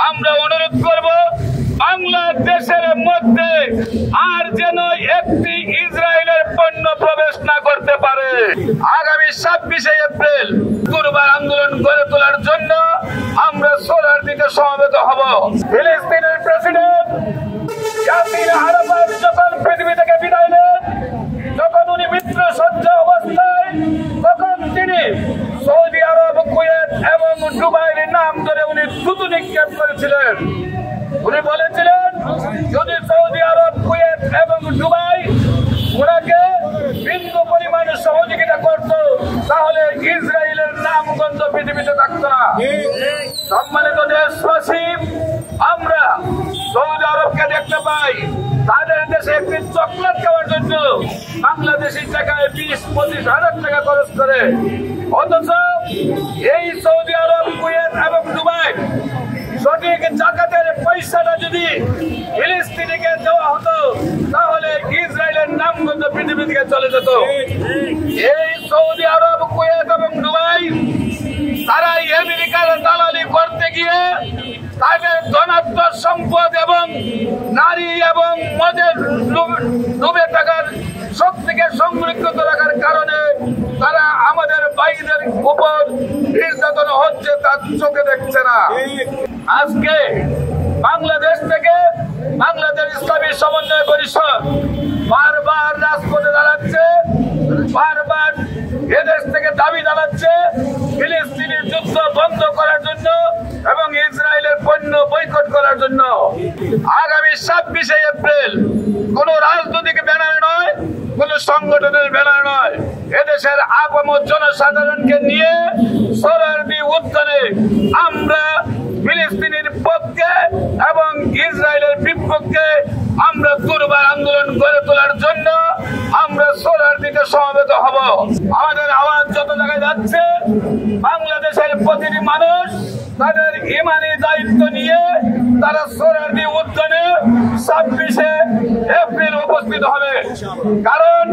আমরা অনুরোধ করব বাংলাদেশের মধ্যে আর যেন একটি ইসরায়েলের পণ্য প্রবেশ না করতে পারে। আগামী 26শে এপ্রিল দুর্বার আন্দোলন গড়ে তোলার জন্য আমরা সোহরাওয়ার্দীতে সমবেত হব। ফিলিস্তিনের প্রেসিডেন্ট ইয়াসির আরাফাত যখন পৃথিবী থেকে বিদায় নেন, যখন উনি মৃত্যুসজ্জ অবস্থায়, তখন তিনি সৌদি আরব, কুয়েত এবং দুবাইয়ের নাম ধরে উনি থুতু নিক্ষেপ করেছিলেন। উনি বলেছিলেন যদি সৌদি আরব, কুয়েত এবং দুবাই ওনাকে বিন্দু পরিমাণ সহযোগিতা করত, তাহলে ইসরায়েলের নামগন্ধ পৃথিবীতে থাকত না। সম্মানিত দেশবাসী, আমরা সৌদি আরবকে দেখতে পাই তাদের দেশে একটি চকলেট খাওয়ার জন্য বাংলাদেশি টাকায় 20-25 হাজার টাকা খরচ করে, অথচ এই সৌদি আরব, কুয়েত এবং দুবাই সঠিক জাকাতের পয়সাটা যদি ফিলিস্তিনিকে দেওয়া হতো, তাহলে ইসরায়েলের নামগন্ধ পৃথিবী থেকে চলে যেত। এই সৌদি আরব, কুয়েত এবং দুবাই তারা আমেরিকার দালালি করতে গিয়ে তাদের ধনাত্ম সম্পদ এবং নারী এবং মদের ডুবে থাকার শক্তিকে সংরক্ষিত রাখার কারণে তারা আমাদের ভাইদের উপর নির্যাতন হচ্ছে, তার চোখে দেখছে না। আজকে বাংলাদেশ থেকে বাংলাদেশ ইসলামী সমন্বয় পরিষদ বারবার রাজপথে দাঁড়াচ্ছে, বারবার এদেশ থেকে দাবি জানাচ্ছে ফিলিস্তিনের যুদ্ধ বন্ধ করার জন্য এবং ইসরায়েলের পণ্য বয়কট করার জন্য। আগামী 26শে এপ্রিল কোন রাজনৈতিক ব্যানার নয়, কোন সংগঠনের ব্যানার নয়, এদেশের আপামর জনসাধারণকে নিয়ে সোহরাওয়ার্দী উদ্যানে আমরা ফিলিস্তিনের পক্ষে এবং ইসরায়েলের বিপক্ষে আমরা দুর্বার আন্দোলন গড়ে তোলার জন্য আমরা সোহরাওয়ার্দীতে সমবেত হব। আমাদের আওয়াজ যত জায়গায় যাচ্ছে, বাংলাদেশের প্রতিটি মানুষ তাদের ইমানি দায়িত্ব নিয়ে তারা সোহরাওয়ার্দী উদ্যানে 26শে এপ্রিল উপস্থিত হবে। কারণ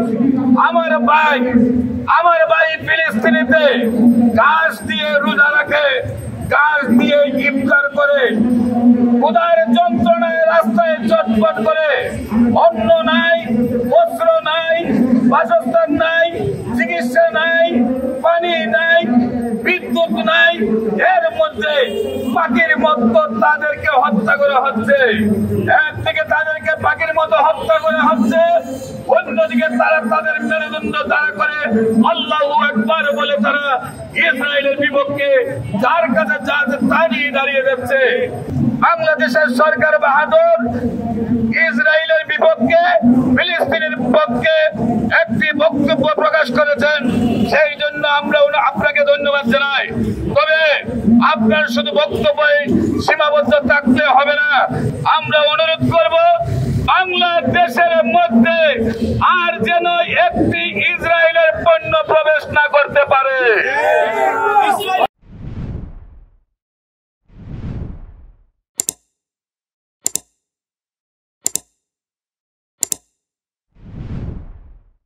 আমার ভাই ফিলিস্তিনিতে গাছ দিয়ে রোজা রাখে, গাছ দিয়ে ইফতার করে, ক্ষুধার যন্ত্রণায় রাস্তায় চটপট করে, অন্ন নাই, বস্ত্র নাই, বাসস্থান নাই, চিকিৎসা নাই, পানি নাই, বিদ্যুৎ নাই, এর মধ্যে পাখির মতো তাদেরকে হত্যা করা হচ্ছে। একদিকে তাদেরকে পাখির মতো হত্যা করা হচ্ছে, অন্যদিকে তারা তাদের মেরুদণ্ড দাঁড়া করে আল্লাহু আকবার বলে তারা ইসরায়েলের বিপক্ষে যার কাছে যা আছে তা নিয়ে দাঁড়িয়ে যাচ্ছে। বাংলাদেশের সরকার বাহাদুর ইসরায়েলের বিপক্ষে, ফিলিস্তিনের পক্ষে একটি বক্তব্য প্রকাশ করেছেন, সেই জন্য আমরা আপনাকে ধন্যবাদ জানাই। তবে আপনার শুধু বক্তব্যে সীমাবদ্ধ থাকতে হবে না, আমরা অনুরোধ করব বাংলাদেশের মধ্যে আর যেন একটি ইসরায়েলের পণ্য প্রবেশ না করতে পারে।